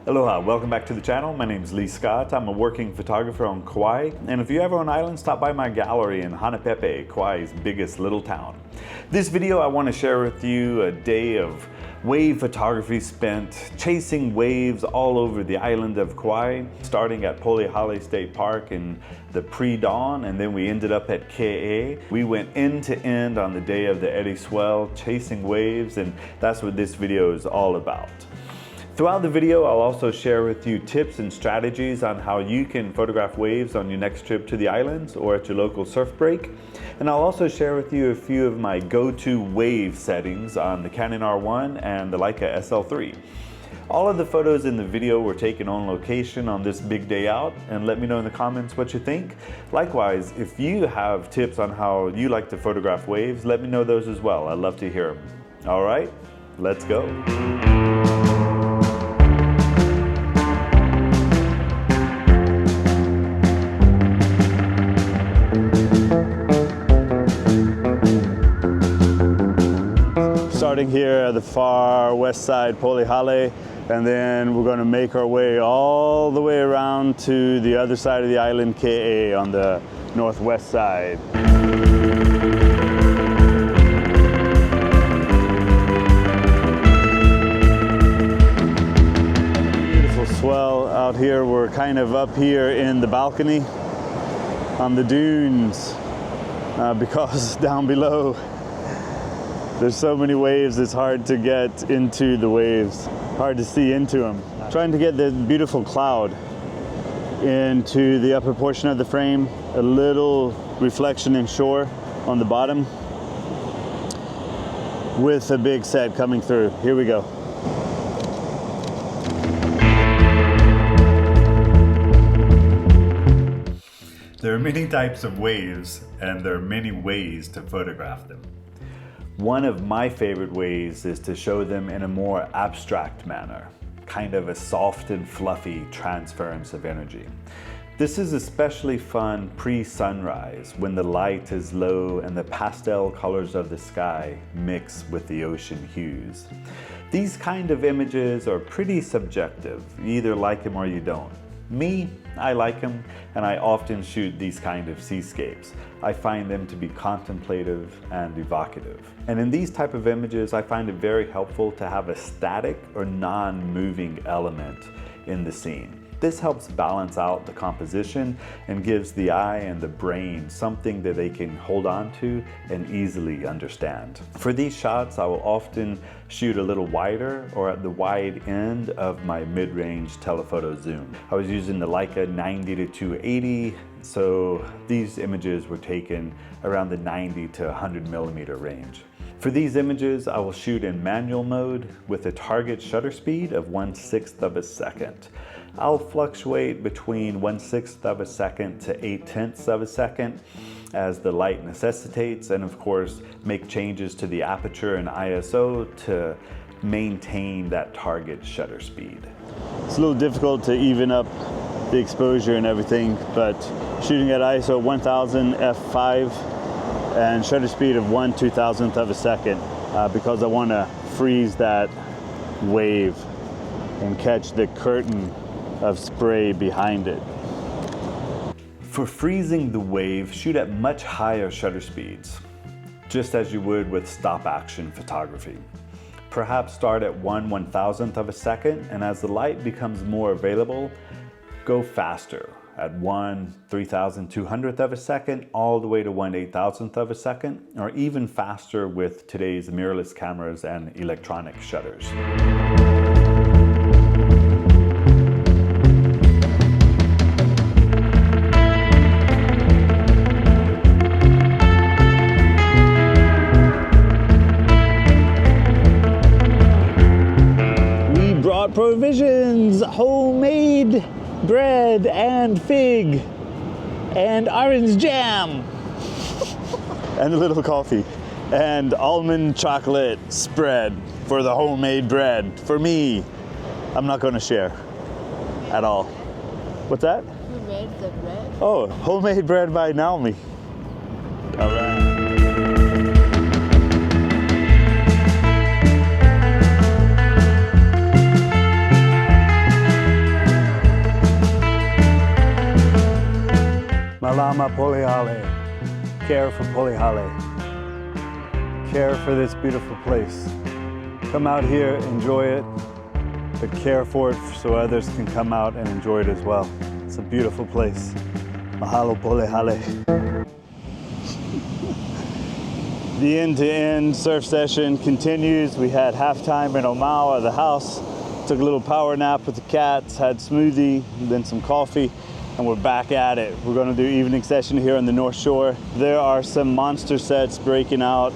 Aloha, welcome back to the channel. My name is Lee Scott. I'm a working photographer on Kauai, and if you're ever on island, stop by my gallery in Hanapepe, Kauai's biggest little town. This video I want to share with you a day of wave photography spent chasing waves all over the island of Kauai, starting at Polihale State Park in the pre-dawn, and then we ended up at Kauai. We went end to end on the day of the Eddie Swell, chasing waves, and that's what this video is all about. Throughout the video, I'll also share with you tips and strategies on how you can photograph waves on your next trip to the islands or at your local surf break. And I'll also share with you a few of my go-to wave settings on the Canon R1 and the Leica SL3. All of the photos in the video were taken on location on this big day out, and let me know in the comments what you think. Likewise, if you have tips on how you like to photograph waves, let me know those as well. I'd love to hear them. All right, let's go. Starting here at the far west side, Polihale, and then we're going to make our way all the way around to the other side of the island, Kauai, on the northwest side. Beautiful swell out here. We're kind of up here in the balcony on the dunes because down below there's so many waves, it's hard to get into the waves, hard to see into them. Trying to get the beautiful cloud into the upper portion of the frame, a little reflection in shore on the bottom with a big set coming through. Here we go. There are many types of waves, and there are many ways to photograph them. One of my favorite ways is to show them in a more abstract manner, kind of a soft and fluffy transference of energy. This is especially fun pre-sunrise when the light is low and the pastel colors of the sky mix with the ocean hues. These kind of images are pretty subjective. You either like them or you don't. Me, I like them, and I often shoot these kind of seascapes. I find them to be contemplative and evocative. And in these type of images, I find it very helpful to have a static or non-moving element in the scene. This helps balance out the composition and gives the eye and the brain something that they can hold on to and easily understand. For these shots, I will often shoot a little wider or at the wide end of my mid-range telephoto zoom. I was using the Leica 90 to 280, so these images were taken around the 90 to 100 millimeter range. For these images, I will shoot in manual mode with a target shutter speed of 1/6 of a second. I'll fluctuate between 1/6 of a second to 8/10 of a second as the light necessitates, and of course make changes to the aperture and ISO to maintain that target shutter speed. It's a little difficult to even up the exposure and everything, but shooting at ISO 1000 f5 and shutter speed of 1/2000th of a second because I want to freeze that wave and catch the curtain of spray behind it. For freezing the wave, shoot at much higher shutter speeds, just as you would with stop action photography. Perhaps start at 1/1000th of a second, and as the light becomes more available, go faster at 1/3200th of a second all the way to 1/8000th of a second, or even faster with today's mirrorless cameras and electronic shutters. Provisions, homemade bread and fig and orange jam and a little coffee and almond chocolate spread for the homemade bread. For me, I'm not going to share at all. What's that? Who made the bread? Oh, homemade bread by Naomi. All right. Malama Polihale. Care for Polihale. Care for this beautiful place. Come out here, enjoy it, but care for it so others can come out and enjoy it as well. It's a beautiful place. Mahalo Polihale. The end-to-end surf session continues. We had halftime in Omao at the house. Took a little power nap with the cats, had smoothie, then some coffee, and we're back at it. We're gonna do evening session here on the North Shore. There are some monster sets breaking out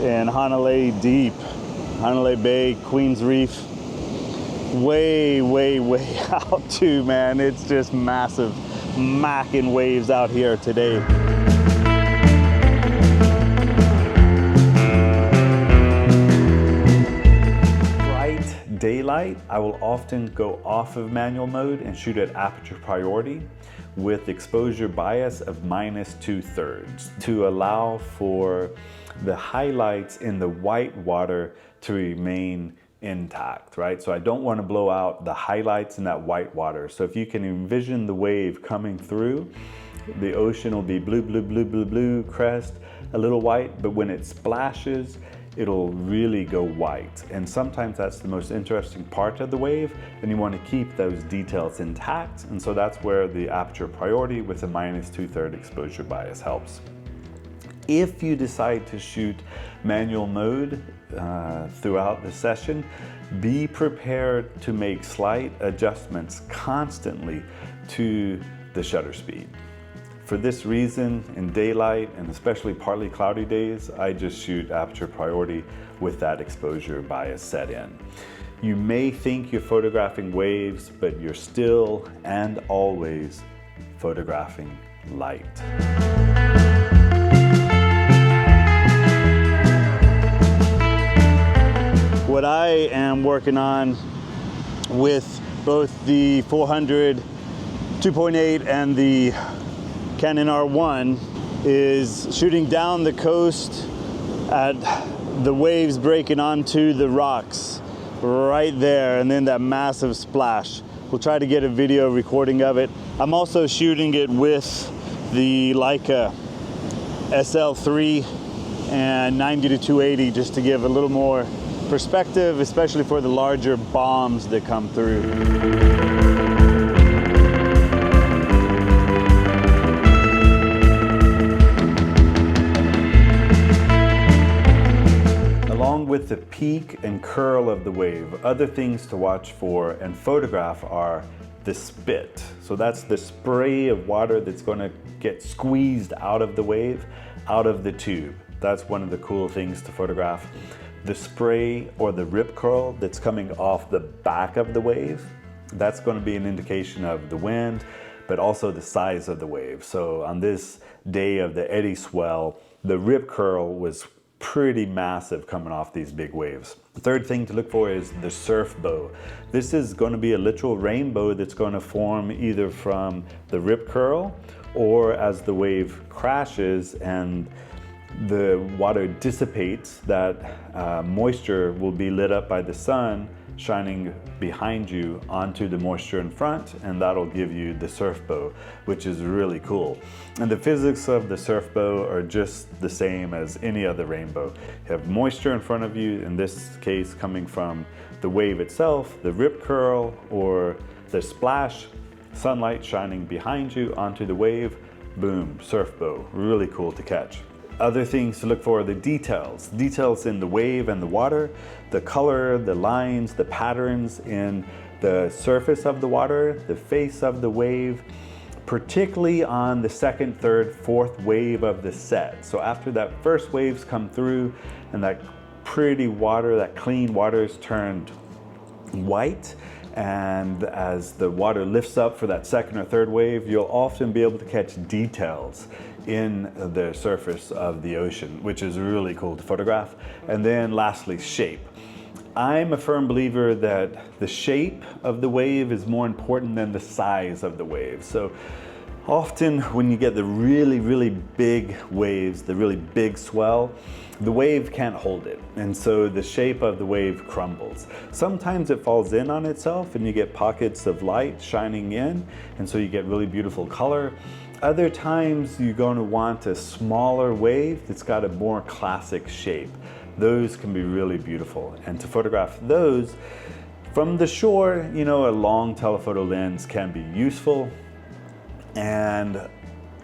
in Hanalei Deep, Hanalei Bay, Queens Reef. Way out too, man. It's just massive, macking waves out here today. Daylight, I will often go off of manual mode and shoot at aperture priority with exposure bias of -2/3 to allow for the highlights in the white water to remain intact, right? So I don't want to blow out the highlights in that white water. So if you can envision the wave coming through, the ocean will be blue, blue, blue, blue, blue, crest, a little white, but when it splashes, it'll really go white. And sometimes that's the most interesting part of the wave, and you want to keep those details intact. And so that's where the aperture priority with a -2/3 exposure bias helps. If you decide to shoot manual mode throughout the session, be prepared to make slight adjustments constantly to the shutter speed. For this reason, in daylight and especially partly cloudy days, I just shoot aperture priority with that exposure bias set in. You may think you're photographing waves, but you're still and always photographing light. What I am working on with both the 400 2.8 and the Canon R1 is shooting down the coast at the waves breaking onto the rocks right there, and then that massive splash. We'll try to get a video recording of it. I'm also shooting it with the Leica SL3 and 90-280 just to give a little more perspective, especially for the larger bombs that come through. With the peak and curl of the wave, other things to watch for and photograph are the spit. So that's the spray of water that's going to get squeezed out of the wave, out of the tube. That's one of the cool things to photograph. The spray or the rip curl that's coming off the back of the wave, that's going to be an indication of the wind, but also the size of the wave. So on this day of the Eddie Swell, the rip curl was pretty massive coming off these big waves. The third thing to look for is the surfbow. This is going to be a literal rainbow that's going to form either from the rip curl or as the wave crashes and the water dissipates, that moisture will be lit up by the sun shining behind you onto the moisture in front, and that'll give you the surfbow, which is really cool. And the physics of the surfbow are just the same as any other rainbow. You have moisture in front of you, in this case coming from the wave itself, the rip curl, or the splash, sunlight shining behind you onto the wave, boom, surfbow. Really cool to catch. Other things to look for are the details. Details in the wave and the water, the color, the lines, the patterns in the surface of the water, the face of the wave, particularly on the second, third, fourth wave of the set. So after that first wave's come through and that pretty water, that clean water is turned white, and as the water lifts up for that second or third wave, you'll often be able to catch details in the surface of the ocean, which is really cool to photograph. And then lastly, shape. I'm a firm believer that the shape of the wave is more important than the size of the wave. So often when you get the really, really big waves, the really big swell, the wave can't hold it. And so the shape of the wave crumbles. Sometimes it falls in on itself and you get pockets of light shining in, and so you get really beautiful color. Other times you're going to want a smaller wave that's got a more classic shape. Those can be really beautiful. And to photograph those from the shore, you know, a long telephoto lens can be useful. And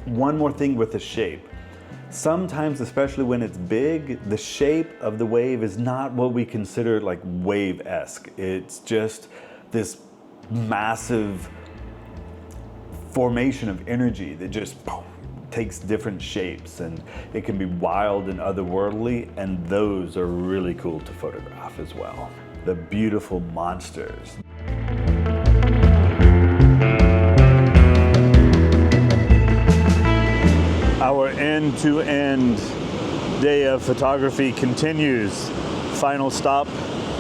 one more thing with the shape. Sometimes, especially when it's big, the shape of the wave is not what we consider like wave-esque. It's just this massive formation of energy that just boom, takes different shapes, and it can be wild and otherworldly, and those are really cool to photograph as well. The beautiful monsters. Our end-to-end day of photography continues. Final stop,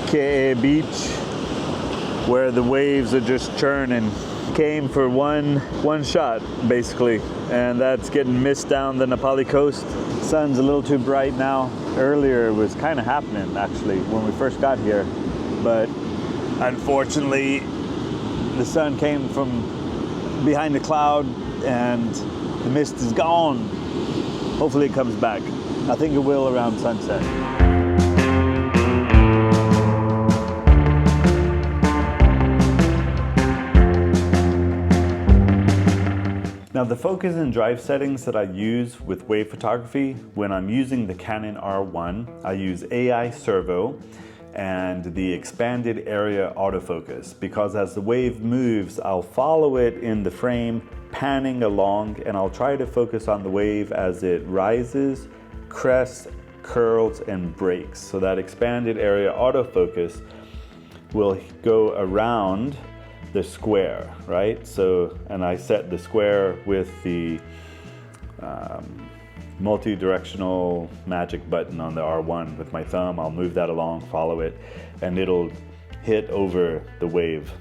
Kauai Beach, where the waves are just churning. Came for one shot, basically, and that's getting missed down the Nepali coast. Sun's a little too bright now. Earlier it was kind of happening, actually, when we first got here, but unfortunately the sun came from behind the cloud and the mist is gone. Hopefully it comes back. I think it will around sunset. Now the focus and drive settings that I use with wave photography, when I'm using the Canon R1, I use AI servo and the expanded area autofocus, because as the wave moves, I'll follow it in the frame, panning along, and I'll try to focus on the wave as it rises, crests, curls, and breaks. So that expanded area autofocus will go around the square, right? So, and I set the square with the multi-directional magic button on the R1 with my thumb. I'll move that along, follow it, and it'll hit over the wave.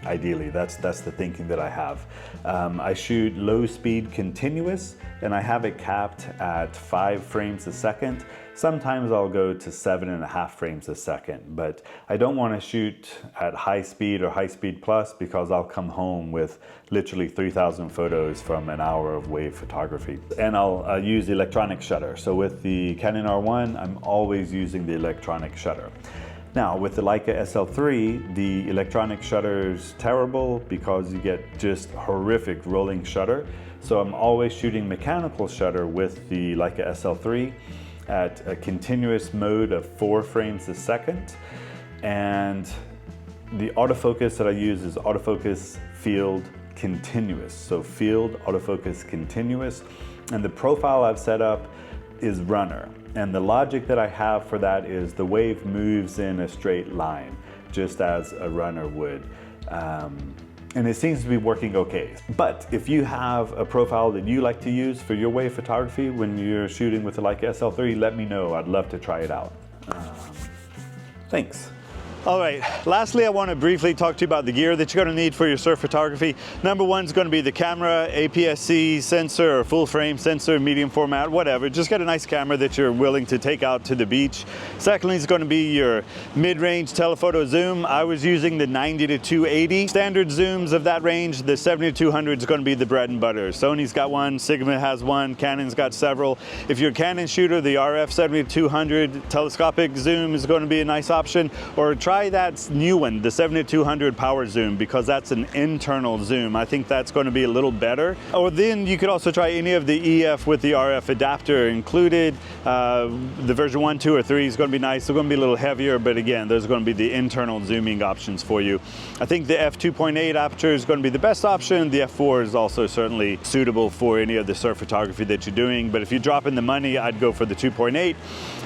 Ideally, that's the thinking that I have. I shoot low speed continuous, and I have it capped at 5 frames a second. Sometimes I'll go to 7.5 frames a second, but I don't want to shoot at high speed or high speed plus, because I'll come home with literally 3,000 photos from an hour of wave photography. And I'll use electronic shutter. So with the Canon R1, I'm always using the electronic shutter. Now with the Leica SL3, the electronic shutter is terrible because you get just horrific rolling shutter. So I'm always shooting mechanical shutter with the Leica SL3 at a continuous mode of 4 frames a second. And the autofocus that I use is autofocus field continuous. So field autofocus continuous. And the profile I've set up is runner. And the logic that I have for that is the wave moves in a straight line, just as a runner would. And it seems to be working okay. But if you have a profile that you like to use for your wave photography when you're shooting with the Leica SL3, let me know. I'd love to try it out. Thanks. All right, lastly, I want to briefly talk to you about the gear that you're going to need for your surf photography. Number one is going to be the camera, APS-C sensor or full frame sensor, medium format, whatever. Just get a nice camera that you're willing to take out to the beach. Secondly, is going to be your mid-range telephoto zoom. I was using the 90 to 280. Standard zooms of that range, the 70 to 200 is going to be the bread and butter. Sony's got one, Sigma has one, Canon's got several. If you're a Canon shooter, the RF 70 to 200 telescopic zoom is going to be a nice option. Or try that new one, the 70 to 200 power zoom, because that's an internal zoom. I think that's going to be a little better. Or then you could also try any of the EF with the RF adapter included. The version 1, 2, or 3 is going to be nice. They're going to be a little heavier, but again, those are going to be the internal zooming options for you. I think the f2.8 aperture is going to be the best option. The f4 is also certainly suitable for any of the surf photography that you're doing, but if you drop in the money, I'd go for the 2.8.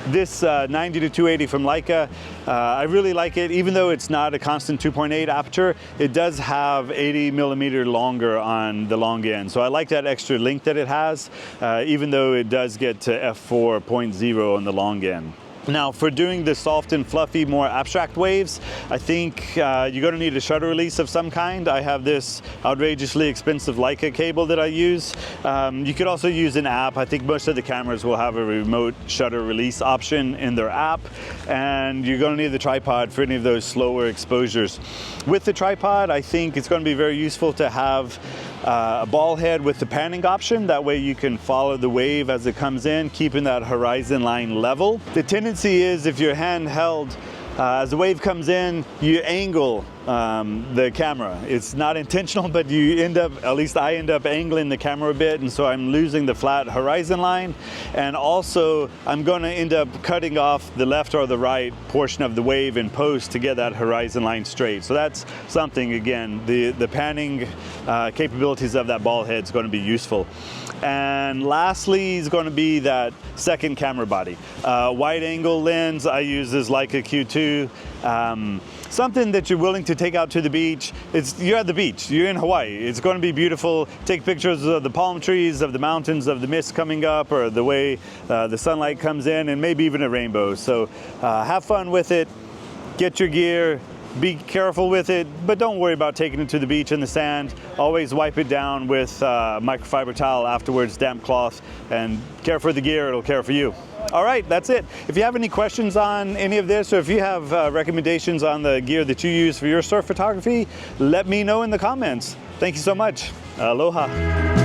This 90 to 280 from Leica, I really like it. Even though it's not a constant 2.8 aperture, it does have 80 millimeter longer on the long end. So I like that extra length that it has, even though it does get to f4.0 on the long end. Now for doing the soft and fluffy, more abstract waves, I think you're going to need a shutter release of some kind. I have this outrageously expensive Leica cable that I use. You could also use an app. I think most of the cameras will have a remote shutter release option in their app. And you're going to need the tripod for any of those slower exposures. With the tripod, I think it's going to be very useful to have a ball head with the panning option. That way you can follow the wave as it comes in, keeping that horizon line level. The tendency is if you're handheld, as the wave comes in, you angle the camera. It's not intentional, but you end up, at least I end up angling the camera a bit, and so I'm losing the flat horizon line. And also, I'm going to end up cutting off the left or the right portion of the wave in post to get that horizon line straight. So that's something, again, the panning capabilities of that ball head is going to be useful. And lastly is going to be that second camera body. Wide angle lens I use is Leica Q2. Something that you're willing to take out to the beach. You're at the beach, you're in Hawaii. It's going to be beautiful. Take pictures of the palm trees, of the mountains, of the mist coming up, or the way the sunlight comes in, and maybe even a rainbow. So have fun with it, get your gear, be careful with it, but don't worry about taking it to the beach in the sand. Always wipe it down with microfiber towel afterwards, damp cloth, and care for the gear, it'll care for you. All right, that's it. If you have any questions on any of this, or if you have recommendations on the gear that you use for your surf photography, let me know in the comments. Thank you so much. Aloha.